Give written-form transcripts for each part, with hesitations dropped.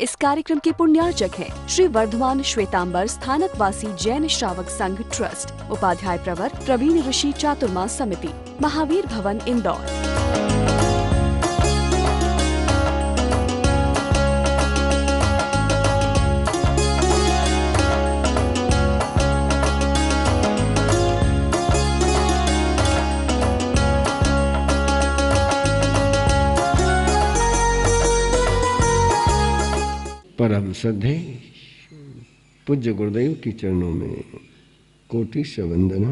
इस कार्यक्रम के पुण्यार्चक हैं श्री वर्धमान श्वेतांबर स्थानकवासी जैन श्रावक संघ ट्रस्ट, उपाध्याय प्रवर प्रवीण ऋषि चातुर्मास समिति, महावीर भवन, इंदौर। परम श्रद्धे पूज्य गुरुदेव की चरणों में कोटि से वंदना।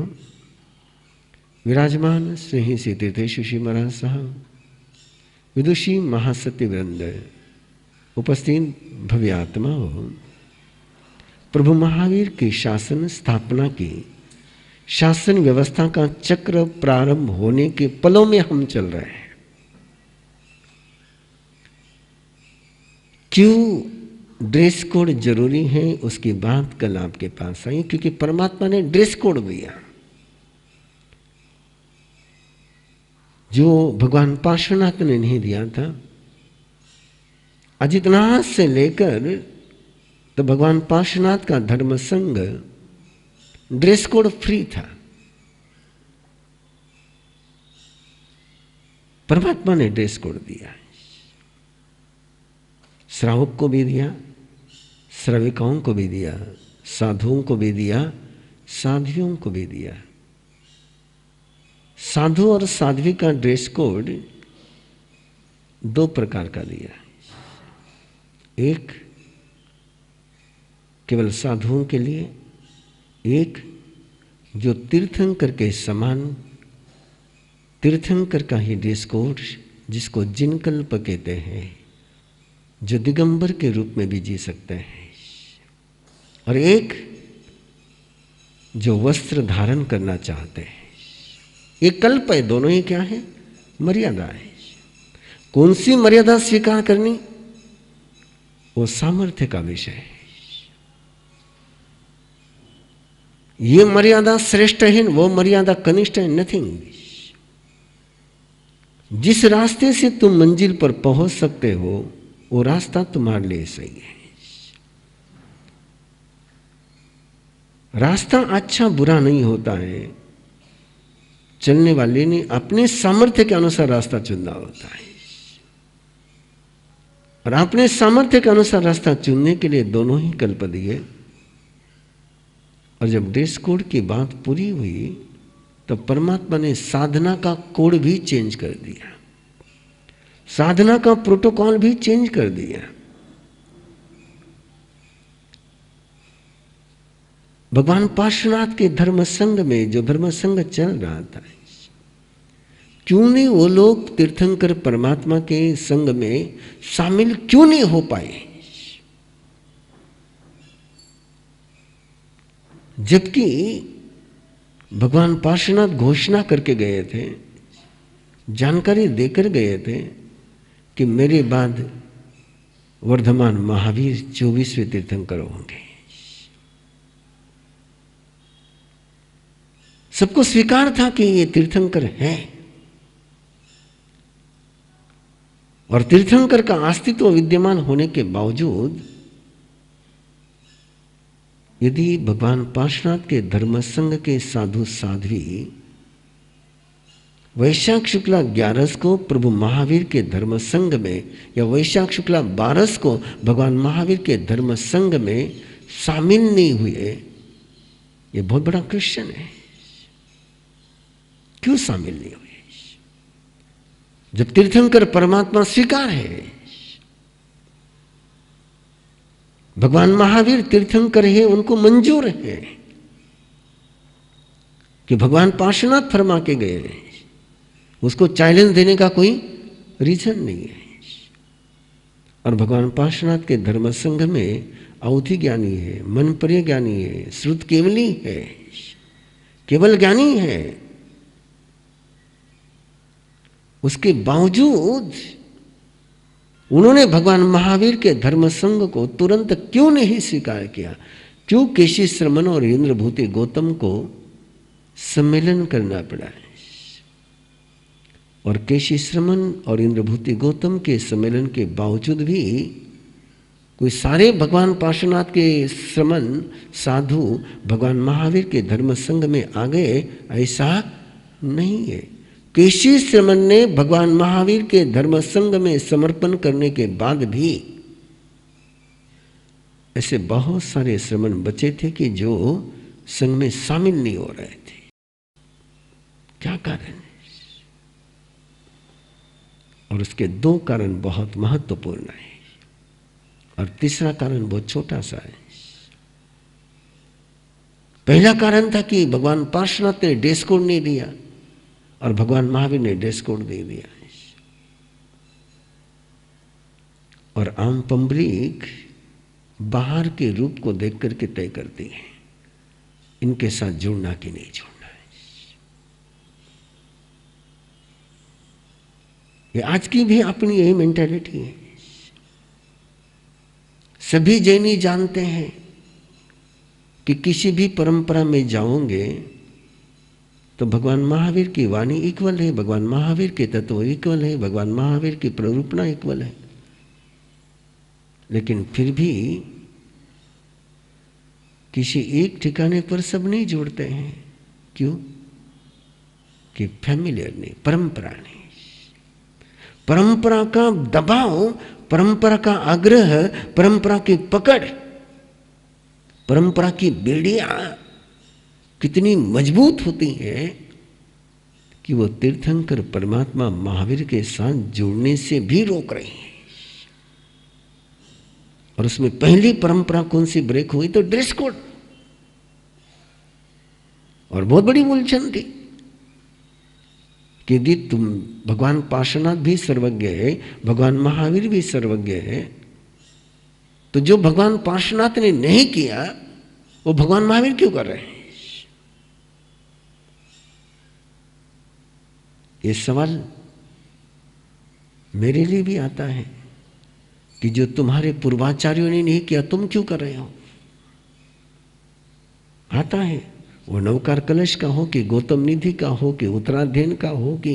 विराजमान स्नेही से तीर्थेश श्री महाराज साहब, विदुषी महासत्य वृंद, उपस्थित भव्य आत्मा हो, प्रभु महावीर की शासन स्थापना की शासन व्यवस्था का चक्र प्रारंभ होने के पलों में हम चल रहे हैं। क्यों ड्रेस कोड जरूरी है, उसकी बात कल आपके पास आई, क्योंकि परमात्मा ने ड्रेस कोड दिया जो भगवान पार्श्वनाथ ने नहीं दिया था। अजितनाथ से लेकर तो भगवान पार्श्वनाथ का धर्म संघ ड्रेस कोड फ्री था। परमात्मा ने ड्रेस कोड दिया, श्रावक को भी दिया, श्रविकाओं को भी दिया, साधुओं को भी दिया, साध्वियों को भी दिया। साधु और साध्वी का ड्रेस कोड दो प्रकार का दिया। एक केवल साधुओं के लिए, एक जो तीर्थंकर के समान तीर्थंकर का ही ड्रेस कोड, जिसको जिनकल्प कहते हैं, जो दिगंबर के रूप में भी जी सकते हैं, और एक जो वस्त्र धारण करना चाहते हैं। ये कल्प है, दोनों ही क्या है? मर्यादा है। कौन सी मर्यादा स्वीकार करनी, वो सामर्थ्य का विषय है। ये मर्यादा श्रेष्ठ है, वो मर्यादा कनिष्ठ है, नथिंग। जिस रास्ते से तुम मंजिल पर पहुंच सकते हो वो रास्ता तुम्हारे लिए सही है। रास्ता अच्छा बुरा नहीं होता है, चलने वाले ने अपने सामर्थ्य के अनुसार रास्ता चुनना होता है, और अपने सामर्थ्य के अनुसार रास्ता चुनने के लिए दोनों ही कल्प दिए। और जब ड्रेस कोड की बात पूरी हुई तो परमात्मा ने साधना का कोड भी चेंज कर दिया, साधना का प्रोटोकॉल भी चेंज कर दिया। भगवान पार्श्वनाथ के धर्म संघ में जो धर्म संघ चल रहा था, क्यों नहीं वो लोग तीर्थंकर परमात्मा के संघ में शामिल क्यों नहीं हो पाए? जबकि भगवान पार्श्वनाथ घोषणा करके गए थे, जानकारी देकर गए थे कि मेरे बाद वर्धमान महावीर 24वें तीर्थंकर होंगे। सबको स्वीकार था कि ये तीर्थंकर है, और तीर्थंकर का अस्तित्व विद्यमान होने के बावजूद यदि भगवान पार्श्वनाथ के धर्म संघ के साधु साध्वी वैशाख शुक्ला 11 को प्रभु महावीर के धर्म संघ में, या वैशाख शुक्ला 12 को भगवान महावीर के धर्म संघ में शामिल नहीं हुए, ये बहुत बड़ा क्वेश्चन है। क्यों शामिल नहीं हुए? जब तीर्थंकर परमात्मा स्वीकार है, भगवान महावीर तीर्थंकर है, उनको मंजूर है कि भगवान पार्श्वनाथ फरमा के गए, उसको चैलेंज देने का कोई रीजन नहीं है। और भगवान पार्श्वनाथ के धर्म संघ में अवधि ज्ञानी है, मनप्रिय ज्ञानी है, श्रुत केवली है, केवल ज्ञानी है। उसके बावजूद उन्होंने भगवान महावीर के धर्म संघ को तुरंत क्यों नहीं स्वीकार किया? क्यों केशी श्रमण और इंद्रभूति गौतम को सम्मेलन करना पड़ा है? और केशी श्रमण और इंद्रभूति गौतम के सम्मेलन के बावजूद भी कोई सारे भगवान पार्श्वनाथ के श्रमण साधु भगवान महावीर के धर्म संघ में आ गए, ऐसा नहीं है। केशी श्रमण ने भगवान महावीर के धर्म संघ में समर्पण करने के बाद भी ऐसे बहुत सारे श्रमण बचे थे कि जो संघ में शामिल नहीं हो रहे थे। क्या कारण है? और उसके दो कारण बहुत महत्वपूर्ण है और तीसरा कारण बहुत छोटा सा है। पहला कारण था कि भगवान पार्श्वनाथ ने ड्रेस कोड नहीं दिया और भगवान महावीर ने ड्रेस कोड दे दिया। और आम पब्लिक बाहर के रूप को देख करके तय करती है इनके साथ जुड़ना कि नहीं जुड़ना है। ये आज की भी अपनी यही मेंटालिटी है। सभी जैनी जानते हैं कि किसी भी परंपरा में जाओगे तो भगवान महावीर की वाणी इक्वल है, भगवान महावीर के तत्व इक्वल है, भगवान महावीर की प्ररूपणा इक्वल है। लेकिन फिर भी किसी एक ठिकाने पर सब नहीं जुड़ते हैं। क्यों? कि फैमिलियर नहीं, परंपरा नहीं, परंपरा का दबाव, परंपरा का आग्रह, परंपरा की पकड़, परंपरा की बेड़ियां कितनी मजबूत होती है कि वो तीर्थंकर परमात्मा महावीर के साथ जुड़ने से भी रोक रही है। और उसमें पहली परंपरा कौन सी ब्रेक हुई? तो ड्रेस कोड। और बहुत बड़ी उलझन थी कि यदि तुम भगवान पार्श्वनाथ भी सर्वज्ञ है, भगवान महावीर भी सर्वज्ञ है, तो जो भगवान पार्श्वनाथ ने नहीं किया वो भगवान महावीर क्यों कर रहे हैं? ये सवाल मेरे लिए भी आता है कि जो तुम्हारे पूर्वाचार्यों ने नहीं किया तुम क्यों कर रहे हो? आता है। वो नवकार कलश का हो कि गौतम निधि का हो कि उत्तराध्ययन का हो कि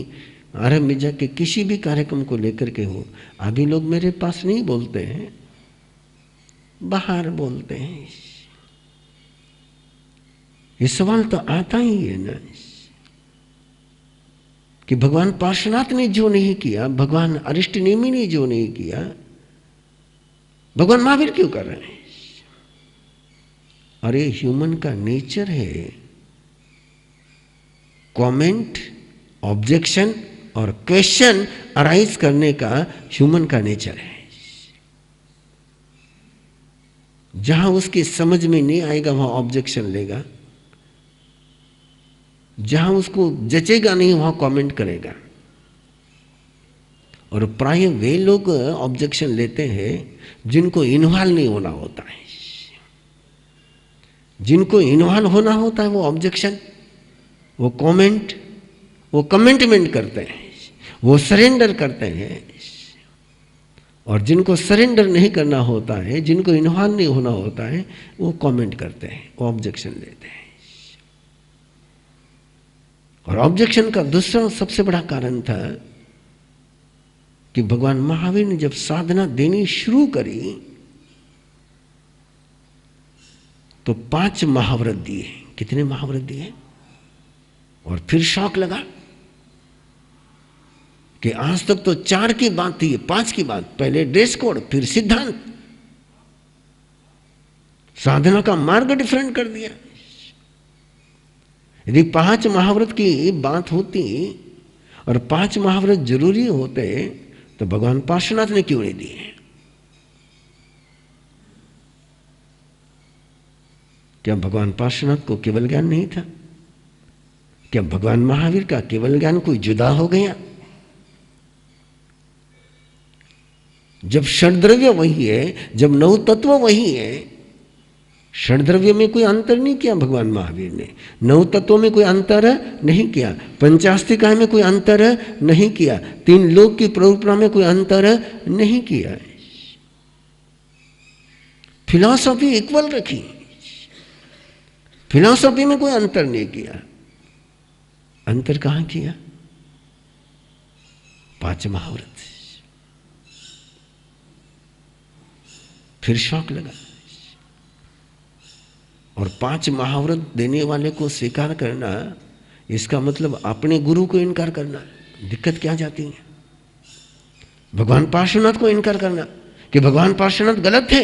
आरंभ मिर्जा के किसी भी कार्यक्रम को लेकर के हो, अभी लोग मेरे पास नहीं बोलते हैं, बाहर बोलते हैं। ये सवाल तो आता ही है ना कि भगवान पार्श्वनाथ ने जो नहीं किया, भगवान अरिष्टनेमि ने जो नहीं किया, भगवान महावीर क्यों कर रहे हैं? और ये ह्यूमन का नेचर है। कमेंट, ऑब्जेक्शन और क्वेश्चन अराइज करने का ह्यूमन का नेचर है। जहां उसकी समझ में नहीं आएगा वहां ऑब्जेक्शन लेगा, जहां उसको जचेगा नहीं वहां कमेंट करेगा। और प्राय वे लोग ऑब्जेक्शन लेते हैं जिनको इन्वॉल्व नहीं होना होता है। जिनको इन्वॉल्व होना होता है वो ऑब्जेक्शन, वो कमेंट, वो कमेंटमेंट करते हैं, वो सरेंडर करते हैं। और जिनको सरेंडर नहीं करना होता है, जिनको इन्वॉल्व नहीं होना होता है, वो कमेंट करते हैं, वो ऑब्जेक्शन लेते हैं। और ऑब्जेक्शन का दूसरा सबसे बड़ा कारण था कि भगवान महावीर ने जब साधना देनी शुरू करी तो 5 महाव्रत दिए। कितने महाव्रत दिए? और फिर शौक लगा कि आज तक तो 4 की बात थी, 5 की बात। पहले ड्रेस कोड, फिर सिद्धांत, साधना का मार्ग डिफरेंट कर दिया। यदि 5 महाव्रत की बात होती और 5 महाव्रत जरूरी होते तो भगवान पार्श्वनाथ ने क्यों नहीं दिए? क्या भगवान पार्श्वनाथ को केवल ज्ञान नहीं था? क्या भगवान महावीर का केवल ज्ञान कोई जुदा हो गया? जब षड्द्रव्य वही है, जब 9 तत्व वही है, षड्द्रव्य में कोई अंतर नहीं किया भगवान महावीर ने, 9 तत्वों में कोई अंतर नहीं किया, पंचास्तिकाय में कोई अंतर नहीं किया, 3 लोक की प्ररूपणा में कोई अंतर नहीं किया। फिलॉसफी इक्वल रखी, फिलॉसफी में कोई अंतर नहीं किया। अंतर कहां किया? 5 महाव्रत। फिर शौक लगा। और 5 महाव्रत देने वाले को स्वीकार करना, इसका मतलब अपने गुरु को इनकार करना। दिक्कत क्या जाती है? भगवान पार्श्वनाथ को इनकार करना कि भगवान पार्श्वनाथ गलत थे।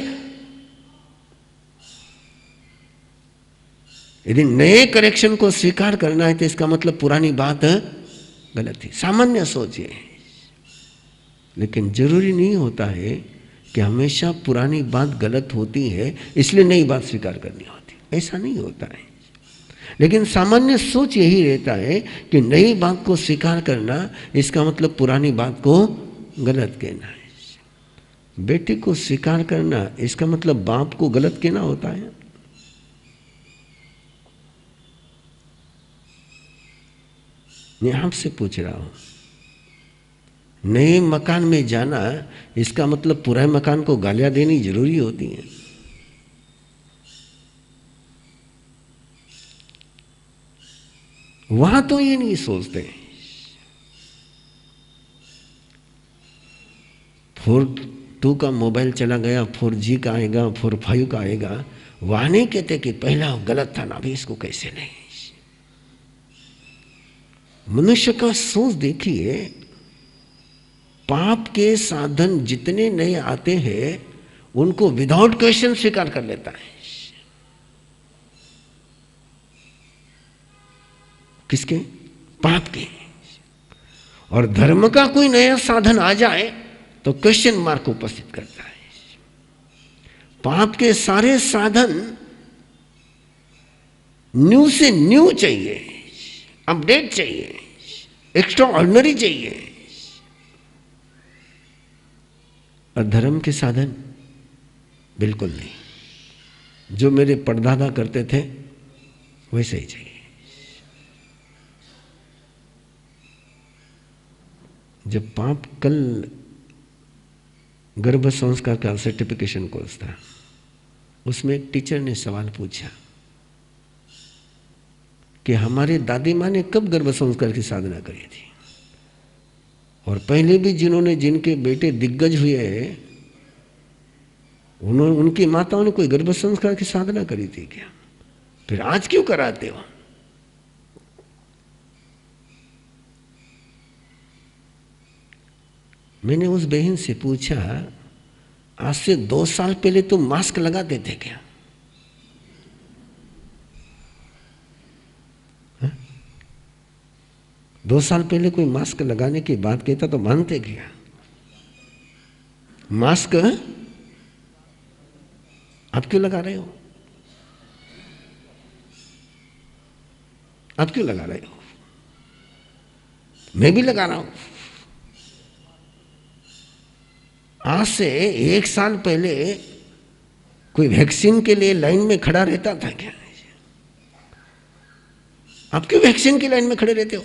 यदि नए करेक्शन को स्वीकार करना है तो इसका मतलब पुरानी बात गलत थी। सामान्य सोच है, लेकिन जरूरी नहीं होता है कि हमेशा पुरानी बात गलत होती है इसलिए नई बात स्वीकार करनी होती, ऐसा नहीं होता है। लेकिन सामान्य सोच यही रहता है कि नई बात को स्वीकार करना इसका मतलब पुरानी बात को गलत कहना है। बेटे को स्वीकार करना इसका मतलब बाप को गलत कहना होता है। मैं आपसे पूछ रहा हूं, नए मकान में जाना इसका मतलब पुराने मकान को गालियां देनी जरूरी होती है? वहां तो ये नहीं सोचते। 4.2 का मोबाइल चला गया, 4G का आएगा, 4.5 का आएगा, वहां नहीं कहते कि पहला गलत था ना, अभी इसको कैसे नहीं। मनुष्य का सोच देखिए, पाप के साधन जितने नए आते हैं उनको विदाउट क्वेश्चन स्वीकार कर लेता है। किसके? पाप के। और धर्म का कोई नया साधन आ जाए तो क्वेश्चन मार्क उपस्थित करता है। पाप के सारे साधन न्यू से न्यू चाहिए, अपडेट चाहिए, एक्स्ट्रा ऑर्डिनरी चाहिए। और धर्म के साधन बिल्कुल नहीं, जो मेरे परदादा करते थे वैसे ही चाहिए। जब पाप कल गर्भ संस्कार का सर्टिफिकेशन कोर्स था, उसमें एक टीचर ने सवाल पूछा कि हमारे दादी माँ ने कब गर्भ संस्कार की साधना करी थी, और पहले भी जिनके बेटे दिग्गज हुए उनकी माताओं ने कोई गर्भ संस्कार की साधना करी थी क्या? फिर आज क्यों कराते हो? मैंने उस बहन से पूछा, आज से 2 साल पहले तुम मास्क लगाते थे क्या? 2 साल पहले कोई मास्क लगाने की बात कहता तो मानते क्या? मास्क आप क्यों लगा रहे हो? आप क्यों लगा रहे हो? मैं भी लगा रहा हूं। आज से 1 साल पहले कोई वैक्सीन के लिए लाइन में खड़ा रहता था क्या? आप क्यों वैक्सीन की लाइन में खड़े रहते हो?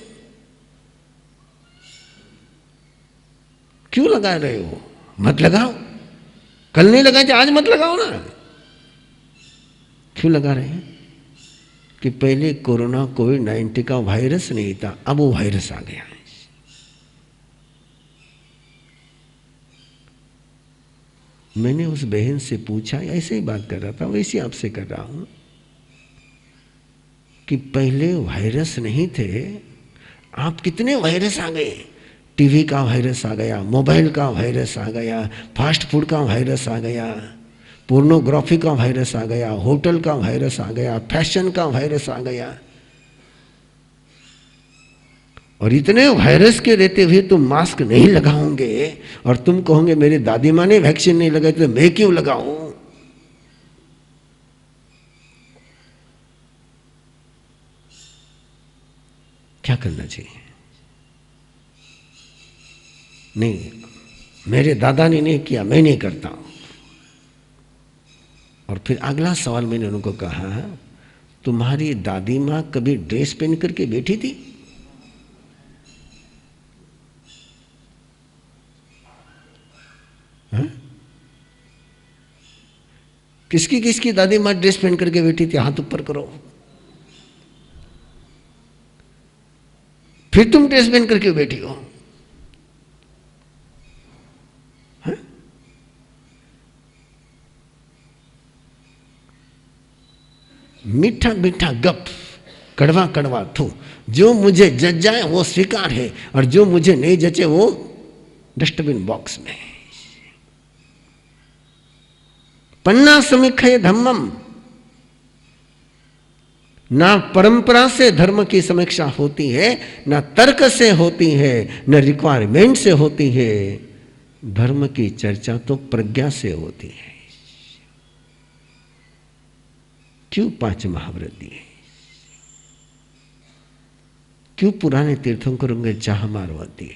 क्यों लगा रहे हो? मत लगाओ। कल नहीं लगाए थे, आज मत लगाओ ना। क्यों लगा रहे हैं? कि पहले कोरोना कोविड-19 का वायरस नहीं था, अब वो वायरस आ गया है। मैंने उस बहन से पूछा, ऐसे ही बात कर रहा था, वैसे आपसे कर रहा हूं, कि पहले वायरस नहीं थे, आप कितने वायरस आ गए। टीवी का वायरस आ गया, मोबाइल का वायरस आ गया, फास्ट फूड का वायरस आ गया, पोर्नोग्राफी का वायरस आ गया, होटल का वायरस आ गया, फैशन का वायरस आ गया। और इतने वायरस के रहते हुए तुम मास्क नहीं लगाओगे और तुम कहोगे मेरी दादी माँ ने वैक्सीन नहीं लगाई तो मैं क्यों लगाऊं? क्या करना चाहिए? नहीं, मेरे दादा ने नहीं किया, मैं नहीं करता हूं। और फिर अगला सवाल मैंने उनको कहा, तुम्हारी दादी माँ कभी ड्रेस पहन करके बैठी थी? हाँ? किसकी किसकी दादी माँ ड्रेस पहन करके बैठी थी? हाथ ऊपर करो। फिर तुम ड्रेस पहन करके बैठी हो? हाँ? मीठा मीठा गप, कड़वा कड़वा थू। जो मुझे जच जाए वो स्वीकार है, और जो मुझे नहीं जचे वो डस्टबिन बॉक्स में। पन्ना समीक्षय धम्मम, ना परंपरा से धर्म की समीक्षा होती है, ना तर्क से होती है, न रिक्वायरमेंट से होती है। धर्म की चर्चा तो प्रज्ञा से होती है। क्यों 5 महाव्रत दिए? क्यों पुराने तीर्थंकरों के चाह मारवा दिए?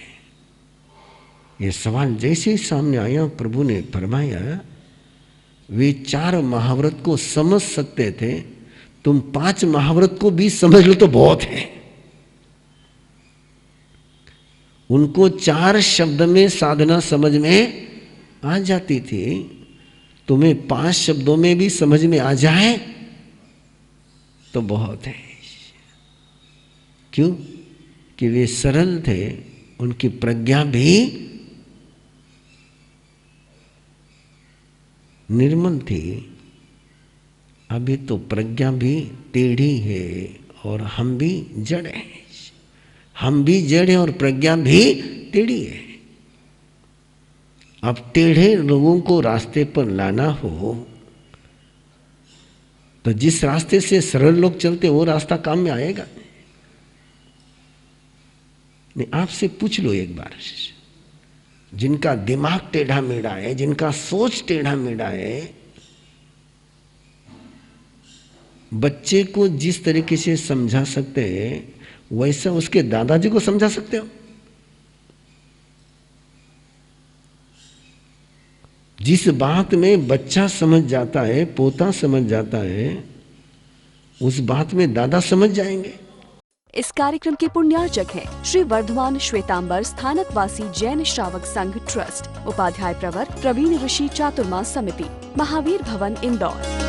ये सवाल जैसे ही सामने आया, प्रभु ने फरमाया, वे 4 महाव्रत को समझ सकते थे, तुम 5 महाव्रत को भी समझ लो तो बहुत है। उनको 4 शब्द में साधना समझ में आ जाती थी, तुम्हें 5 शब्दों में भी समझ में आ जाए तो बहुत है। क्यों? कि वे सरल थे, उनकी प्रज्ञा भी निर्मल थी। अभी तो प्रज्ञा भी टेढ़ी है और हम भी जड़ हैं। हम भी जड़ हैं और प्रज्ञा भी टेढ़ी है। अब टेढ़े लोगों को रास्ते पर लाना हो तो जिस रास्ते से सरल लोग चलते वो रास्ता काम में आएगा नहीं। आपसे पूछ लो एक बार, जिनका दिमाग टेढ़ा मेढ़ा है, जिनका सोच टेढ़ा मेढ़ा है, बच्चे को जिस तरीके से समझा सकते हैं वैसा उसके दादाजी को समझा सकते हो? जिस बात में बच्चा समझ जाता है, पोता समझ जाता है, उस बात में दादा समझ जाएंगे। इस कार्यक्रम के पुण्यार्चक हैं श्री वर्धमान श्वेतांबर स्थानकवासी जैन श्रावक संघ ट्रस्ट, उपाध्याय प्रवर प्रवीण ऋषि चातुर्मा समिति, महावीर भवन इंदौर।